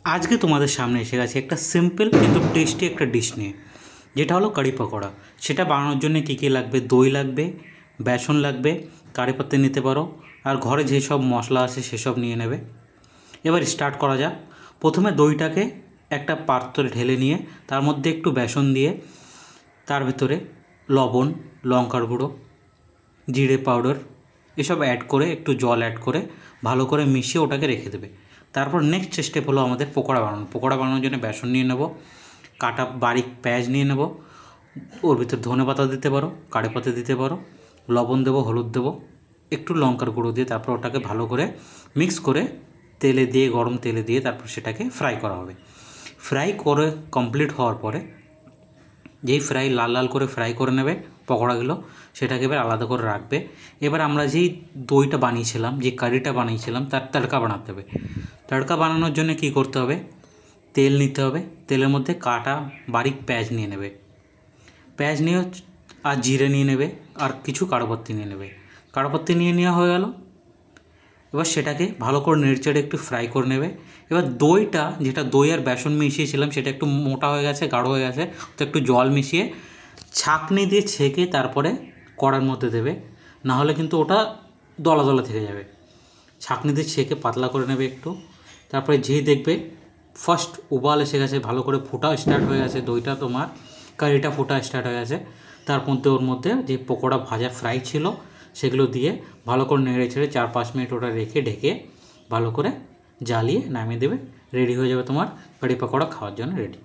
আজকে তোমাদের সামনে এসে গেছে একটা সিম্পল কিন্তু টেস্টি একটা ডিশ নিয়ে, যেটা হলো কারি পকোড়া। সেটা বানানোর জন্য কী কী লাগবে? দই লাগবে, বেসন লাগবে, কারি পাতা নিতে পারো, আর ঘরে যেসব মশলা আছে সেসব নিয়ে নেবে। এবার স্টার্ট করা যাক। প্রথমে দইটাকে একটা পাত্রে ঢেলে নিয়ে তার মধ্যে একটু বেসন দিয়ে তার ভিতরে লবণ, লঙ্কার গুঁড়ো, জিরে পাউডার এসব অ্যাড করে একটু জল অ্যাড করে ভালো করে মিশিয়ে ওটাকে রেখে দেবে। তারপর নেক্সট স্টেপ হলো আমাদের পকোড়া বানানো। পকোড়া বানানোর জন্য বেসন নিয়ে নেব, কাটা বারিক পেঁয়াজ নিয়ে নেব, ওর ভিতর ধনে পাতা দিতে পারো, কারি পাতা দিতে পারো, লবণ দেবো, হলুদ দেবো, একটু লঙ্কার গুঁড়ো দিয়ে তারপর ওটাকে ভালো করে মিক্স করে তেলে দিয়ে, গরম তেলে দিয়ে তারপর সেটাকে ফ্রাই করা হবে। ফ্রাই করে কমপ্লিট হওয়ার পরে যেই ফ্রাই লাল লাল করে ফ্রাই করে নেবে পকোড়াগুলো, সেটাকে এবার আলাদা করে রাখবে। এবার আমরা যেই দইটা বানিয়েছিলাম, যে কারিটা বানিয়েছিলাম, তার তড়কা বানাতে হবে। তড়কা বানানোর জন্য কী করতে হবে? তেল নিতে হবে, তেলের মধ্যে কাটা বারিক পেঁয়াজ নিয়ে নেবে, পেঁয়াজ নিয়ে আর জিরে নিয়ে নেবে, আর কিছু কাড়োপত্তি নিয়ে নেবে। কাড়োপত্তি নিয়ে নেওয়া হয়ে গেল। এবার সেটাকে ভালো করে নেড়েচেড়ে একটু ফ্রাই করে নেবে। এবার দইটা, যেটা দই আর বেসন মিশিয়েছিলাম, সেটা একটু মোটা হয়ে গেছে, গাঢ় হয়ে গেছে, তো একটু জল মিশিয়ে ছাঁকনি দিয়ে ছেঁকে তারপরে কড়ার মধ্যে দেবে, না হলে কিন্তু ওটা দলা দলা থেকে যাবে। ছাঁকনি দিয়ে ছেঁকে পাতলা করে নেবে একটু। তারপরে যেই দেখবে ফার্স্ট উবাল এসে গেছে, ভালো করে ফোটা স্টার্ট হয়ে গেছে দইটা, তোমার কারিটা ফোটা স্টার্ট হয়ে গেছে, তার মধ্যে ওর মধ্যে যে পকোড়া ভাজা ফ্রাই ছিল সেগুলো দিয়ে ভালো করে নেড়ে ছেড়ে 4-5 মিনিট ওটা রেখে ঢেকে ভালো করে জ্বালিয়ে নামিয়ে দেবে। রেডি হয়ে যাবে তোমার কারি পকোড়া, খাওয়ার জন্য রেডি।